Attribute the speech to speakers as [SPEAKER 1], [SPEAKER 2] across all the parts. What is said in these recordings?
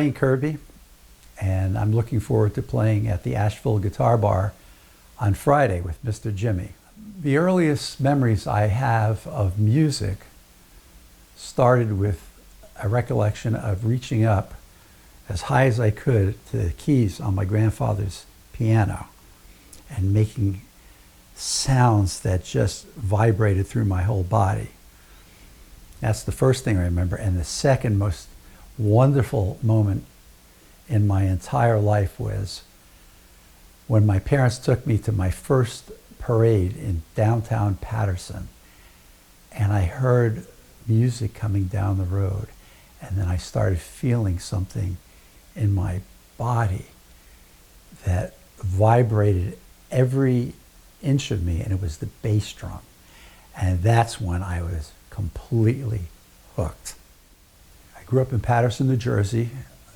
[SPEAKER 1] Wayne Kirby, and I'm looking forward to playing at the Asheville Guitar Bar on Friday with Mr. Jimmy. The earliest memories I have of music started with a recollection of reaching up as high as I could to the keys on my grandfather's piano and making sounds that just vibrated through my whole body. That's the first thing I remember. And the second most wonderful moment in my entire life was when my parents took me to my first parade in downtown Patterson, and I heard music coming down the road, and then I started feeling something in my body that vibrated every inch of me, and it was the bass drum. And that's when I was completely hooked. I grew up in Patterson, New Jersey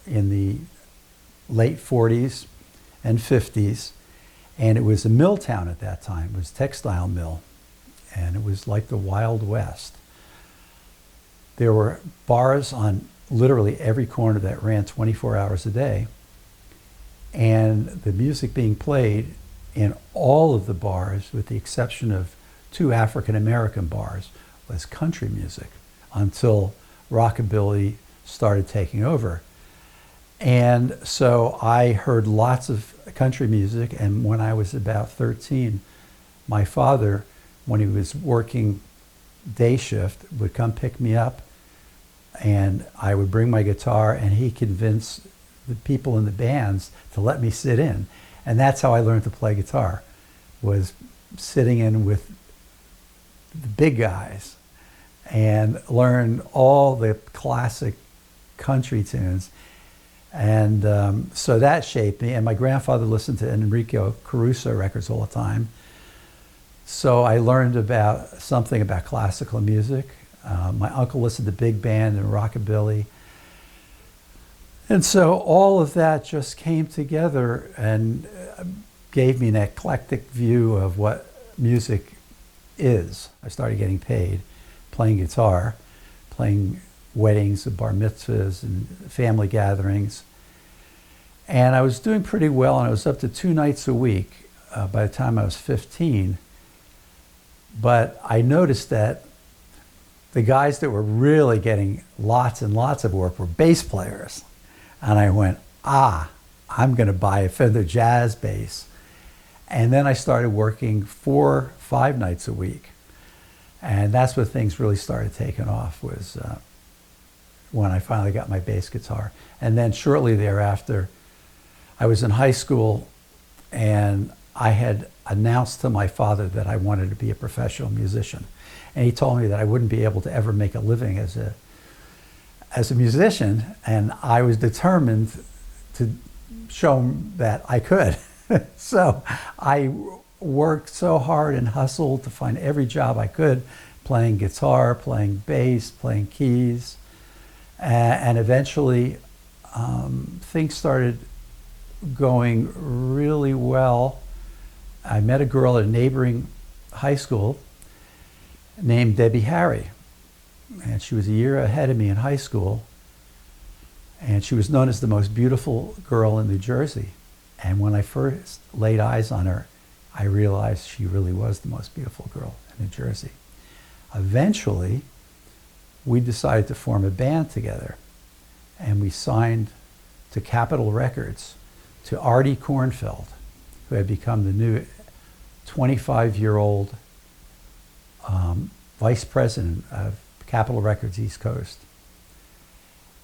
[SPEAKER 1] in the late 40s and 50s, and it was a mill town at that time. It was a textile mill, and it was like the Wild West. There were bars on literally every corner that ran 24 hours a day, and the music being played in all of the bars, with the exception of 2 African-American bars, was country music until rockabilly started taking over. And so I heard lots of country music, and when I was about 13, my father, when he was working day shift, would come pick me up, and I would bring my guitar, and he convinced the people in the bands to let me sit in. And that's how I learned to play guitar, was sitting in with the big guys and learned all the classic country tunes. And so that shaped me. And my grandfather listened to Enrico Caruso records all the time. So I learned about something about classical music. My uncle listened to big band and rockabilly. And so all of that just came together and gave me an eclectic view of what music is. I started getting paid playing guitar, playing weddings and bar mitzvahs and family gatherings. And I was doing pretty well, and I was up to 2 nights a week by the time I was 15. But I noticed that the guys that were really getting lots and lots of work were bass players. And I went, I'm going to buy a Fender Jazz bass. And then I started working 4, 5 nights a week. And that's when things really started taking off, was when I finally got my bass guitar. And then shortly thereafter, I was in high school, and I had announced to my father that I wanted to be a professional musician. And he told me that I wouldn't be able to ever make a living as a musician, and I was determined to show him that I could. So I worked so hard and hustled to find every job I could, playing guitar, playing bass, playing keys, and eventually things started going really well. I met a girl at a neighboring high school named Debbie Harry. And she was a year ahead of me in high school. And she was known as the most beautiful girl in New Jersey. And when I first laid eyes on her, I realized she really was the most beautiful girl in New Jersey. Eventually, we decided to form a band together. And we signed to Capitol Records to Artie Kornfeld, who had become the new 25-year-old vice president of Capitol Records East Coast.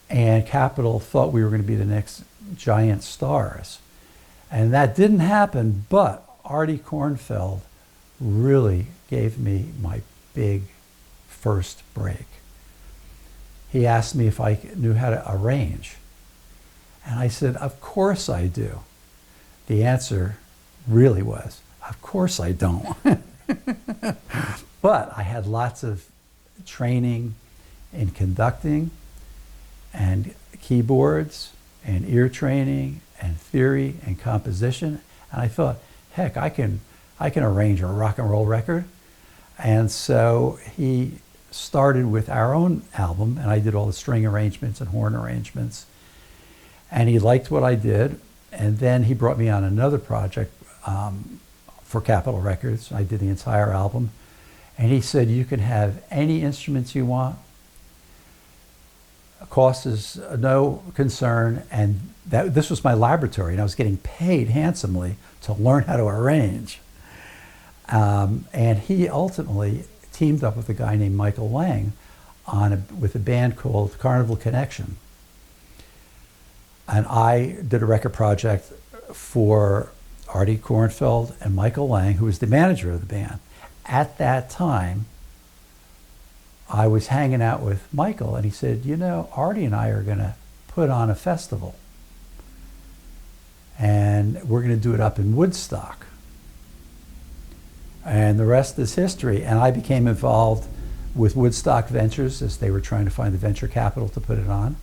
[SPEAKER 1] And Capitol thought we were going to be the next giant stars. And that didn't happen, but Artie Kornfeld really gave me my big first break. He asked me if I knew how to arrange. And I said, of course I do. The answer really was, of course I don't. But I had lots of training in conducting and keyboards and ear training and theory and composition. And I thought, heck, I can arrange a rock and roll record. And so he started with our own album, and I did all the string arrangements and horn arrangements. And he liked what I did. And then he brought me on another project for Capitol Records. I did the entire album. And he said, you can have any instruments you want. Cost is no concern. And this was my laboratory, and I was getting paid handsomely to learn how to arrange. And he ultimately teamed up with a guy named Michael Lang with a band called Carnival Connection. And I did a record project for Artie Kornfeld and Michael Lang, who was the manager of the band. At that time, I was hanging out with Michael, and he said, you know, Artie and I are going to put on a festival. And we're going to do it up in Woodstock. And the rest is history. And I became involved with Woodstock Ventures as they were trying to find the venture capital to put it on.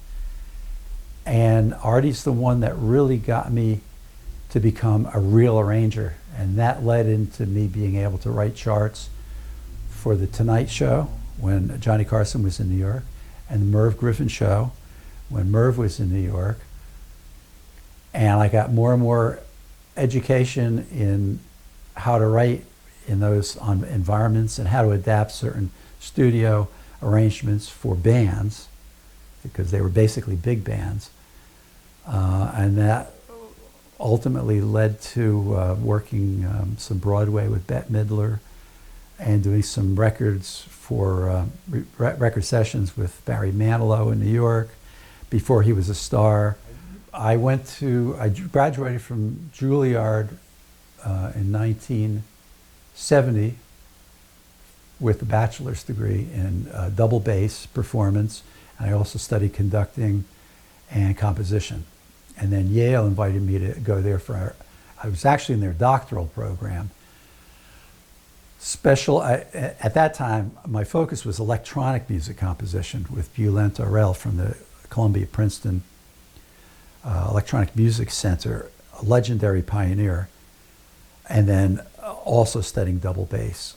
[SPEAKER 1] And Artie's the one that really got me to become a real arranger. And that led into me being able to write charts for The Tonight Show when Johnny Carson was in New York, and the Merv Griffin Show when Merv was in New York. And I got more and more education in how to write in those environments and how to adapt certain studio arrangements for bands, because they were basically big bands. And that ultimately led to working some Broadway with Bette Midler and doing some records for record sessions with Barry Manilow in New York before he was a star. I graduated from Juilliard in 1970 with a bachelor's degree in double bass performance. And I also studied conducting and composition. And then Yale invited me to go there I was actually in their doctoral program. At that time, my focus was electronic music composition with Bülent Arel from the Columbia Princeton Electronic Music Center, a legendary pioneer, and then also studying double bass.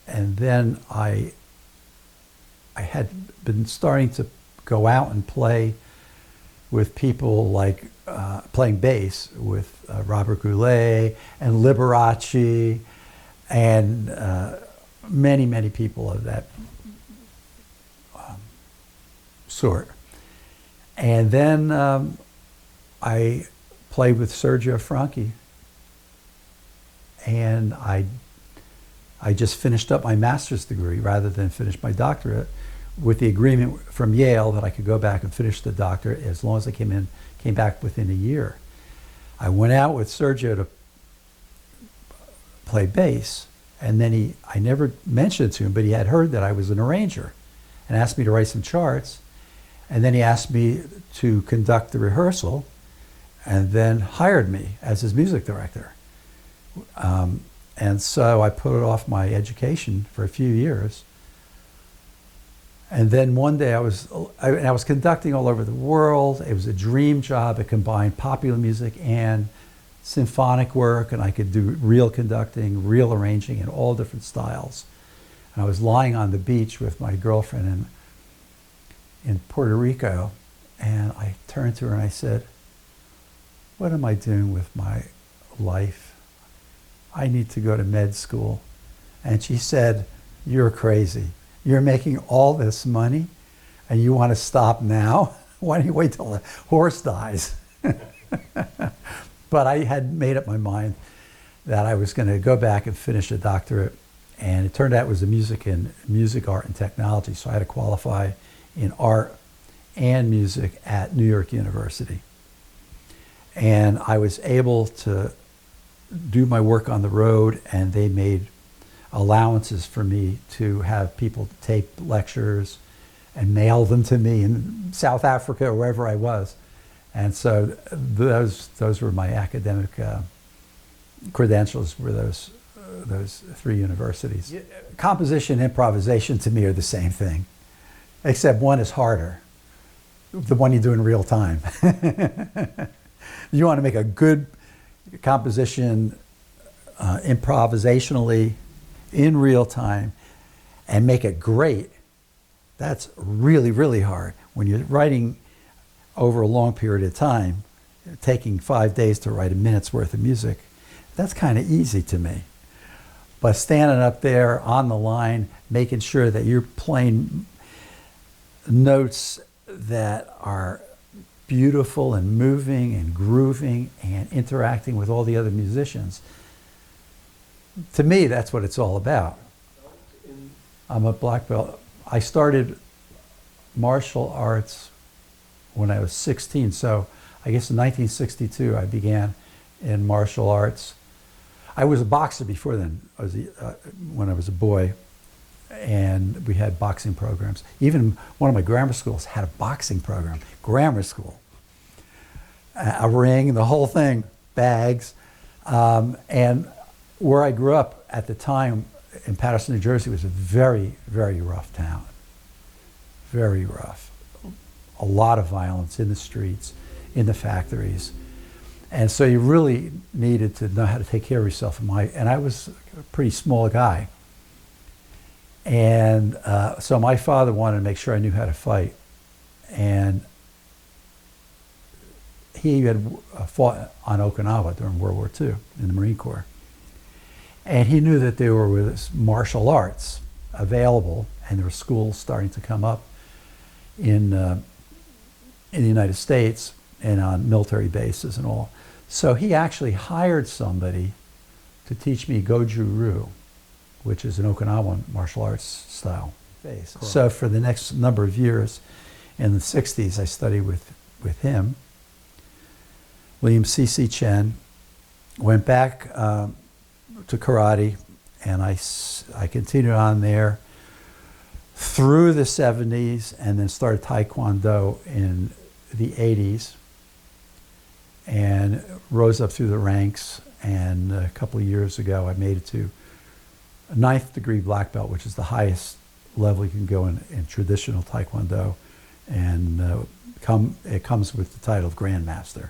[SPEAKER 1] And then I had been starting to go out and play with people like playing bass with Robert Goulet and Liberace and many, many people of that sort. And then I played with Sergio Franchi, and I just finished up my master's degree rather than finish my doctorate, with the agreement from Yale that I could go back and finish the doctorate as long as I came back within a year. I went out with Sergio to play bass, and then I never mentioned it to him, but he had heard that I was an arranger and asked me to write some charts. And then he asked me to conduct the rehearsal, and then hired me as his music director. And so I put off my education for a few years. And then one day I was conducting all over the world. It was a dream job. It combined popular music and symphonic work, and I could do real conducting, real arranging in all different styles. And I was lying on the beach with my girlfriend in Puerto Rico, and I turned to her and I said, what am I doing with my life? I need to go to med school. And she said, you're crazy. You're making all this money and you want to stop now? Why don't you wait till the horse dies? But I had made up my mind that I was going to go back and finish a doctorate, and it turned out it was music, art, and technology, so I had to qualify in art and music at New York University. And I was able to do my work on the road, and they made allowances for me to have people tape lectures and mail them to me in South Africa or wherever I was. And so those were my academic credentials, were those three universities. Composition and improvisation to me are the same thing, except one is harder, the one you do in real time. You want to make a good composition improvisationally in real time and make it great. That's really, really hard. When you're writing over a long period of time, taking 5 days to write a minute's worth of music, that's kind of easy to me. But standing up there on the line, making sure that you're playing notes that are beautiful and moving and grooving and interacting with all the other musicians, to me, that's what it's all about. I'm a black belt. I started martial arts when I was 16, so I guess in 1962 I began in martial arts. I was a boxer before then, when I was a boy, and we had boxing programs. Even one of my grammar schools had a boxing program, grammar school. A ring, the whole thing, bags. And where I grew up at the time in Paterson, New Jersey, was a very, very rough town. Very rough. A lot of violence in the streets, in the factories. And so you really needed to know how to take care of yourself. And I was a pretty small guy. And so my father wanted to make sure I knew how to fight. And he had fought on Okinawa during World War II in the Marine Corps. And he knew that there were martial arts available, and there were schools starting to come up in the United States and on military bases and all. So he actually hired somebody to teach me Goju-Ryu, which is an Okinawan martial arts style. Correct. So for the next number of years, in the 60s, I studied with him. William C.C. Chen, went back to karate, and I continued on there through the 70s, and then started Taekwondo in the 80s, and rose up through the ranks. And a couple of years ago, I made it to a 9th degree black belt, which is the highest level you can go in traditional Taekwondo, and it comes with the title of Grandmaster.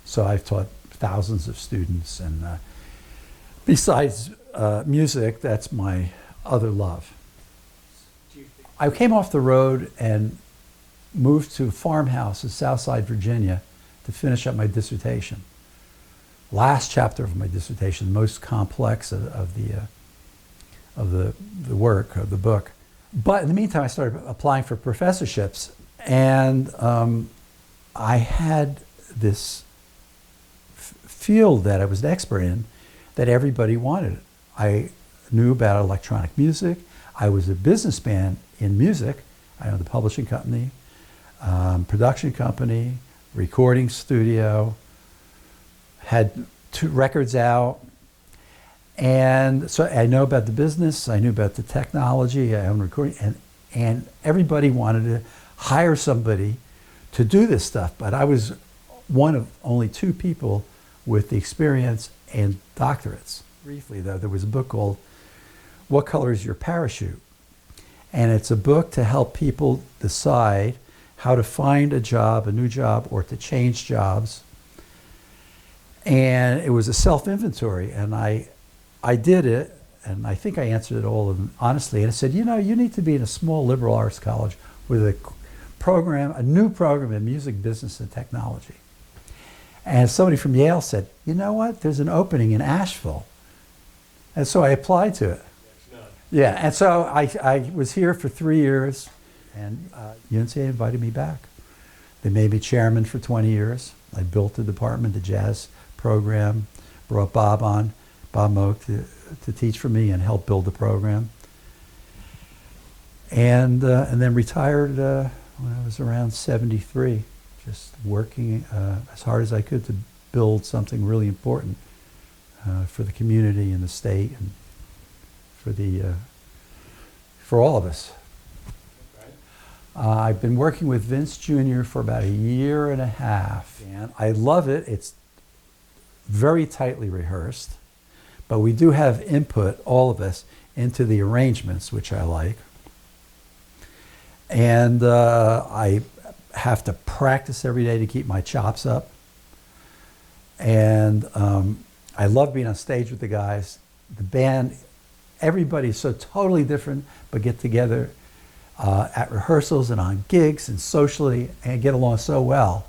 [SPEAKER 1] So I've taught thousands of students, and besides music, that's my other love. I came off the road and moved to a farmhouse in Southside, Virginia, to finish up my dissertation. Last chapter of my dissertation, the most complex of the work, of the book. But in the meantime, I started applying for professorships, and I had this field that I was an expert in that everybody wanted. I knew about electronic music. I was a businessman in music. I owned a publishing company, production company, recording studio, had 2 records out. And so I know about the business, I knew about the technology, I owned recording, and everybody wanted to hire somebody to do this stuff. But I was one of only 2 people with the experience and doctorates. Briefly though, there was a book called What Color is Your Parachute? And it's a book to help people decide how to find a job, a new job, or to change jobs. And it was a self-inventory, and I did it, and I think I answered it all honestly. And I said, you know, you need to be in a small liberal arts college with a new program in music, business, and technology. And somebody from Yale said, you know what, there's an opening in Asheville. And so I applied to it. Yeah, and so I was here for 3 years, and UNCA invited me back. They made me chairman for 20 years. I built the department, the jazz program, brought Bob Moak to teach for me and help build the program. And then retired when I was around 73, just working as hard as I could to build something really important for the community and the state and for all of us. I've been working with Vince Jr. for about 1.5 years, and I love it. It's very tightly rehearsed, but we do have input, all of us, into the arrangements, which I like. And I have to practice every day to keep my chops up. And I love being on stage with the guys. The band, everybody's so totally different, but get together at rehearsals and on gigs and socially, and get along so well.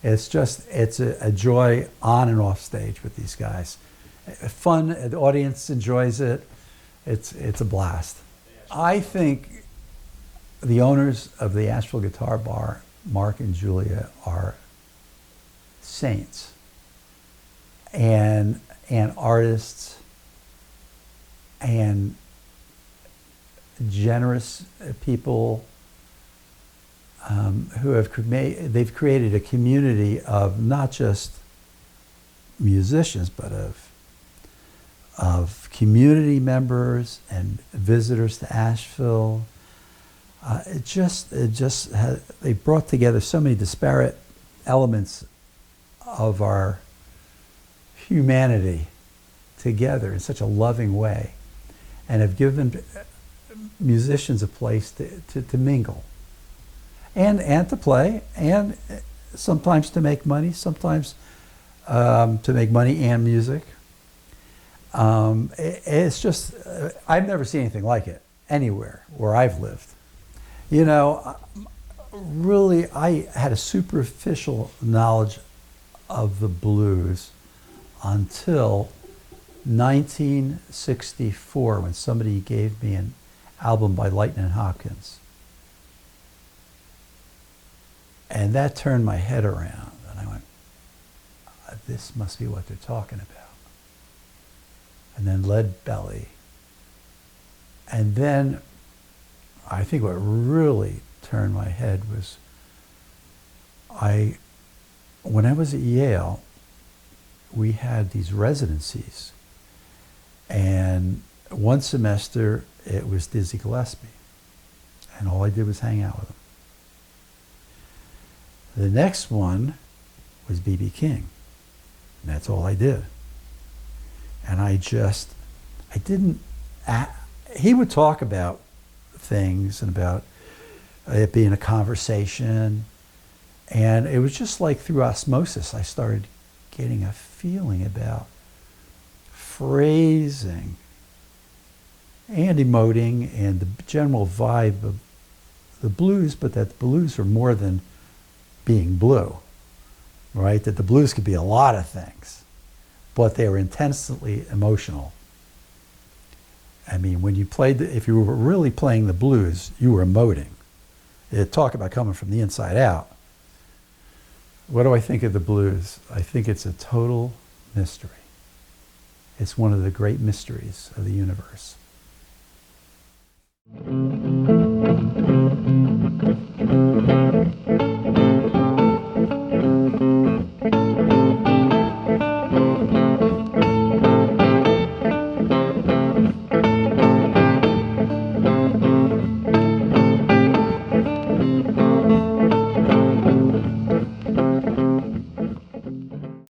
[SPEAKER 1] It's a joy on and off stage with these guys. Fun, the audience enjoys it. It's a blast. I think the owners of the Asheville Guitar Bar, Mark and Julia, are saints and artists and generous people who have they've created a community of not just musicians, but of community members and visitors to Asheville. They brought together so many disparate elements of our humanity together in such a loving way, and have given musicians a place to mingle and to play, and sometimes to make money, sometimes to make money and music. It's just, I've never seen anything like it anywhere where I've lived. You know, really, I had a superficial knowledge of the blues until 1964, when somebody gave me an album by Lightnin' Hopkins. And that turned my head around, and I went, this must be what they're talking about. And then Lead Belly. And then I think what really turned my head was when I was at Yale, we had these residencies. And one semester, it was Dizzy Gillespie. And all I did was hang out with him. The next one was B.B. King. And that's all I did. And he would talk about things and about it being a conversation. And it was just like through osmosis, I started getting a feeling about phrasing and emoting and the general vibe of the blues, but that the blues are more than being blue, right? That the blues could be a lot of things, but they were intensely emotional. I mean, when you played, if you were really playing the blues, you were emoting. Talk about coming from the inside out. What do I think of the blues? I think it's a total mystery. It's one of the great mysteries of the universe.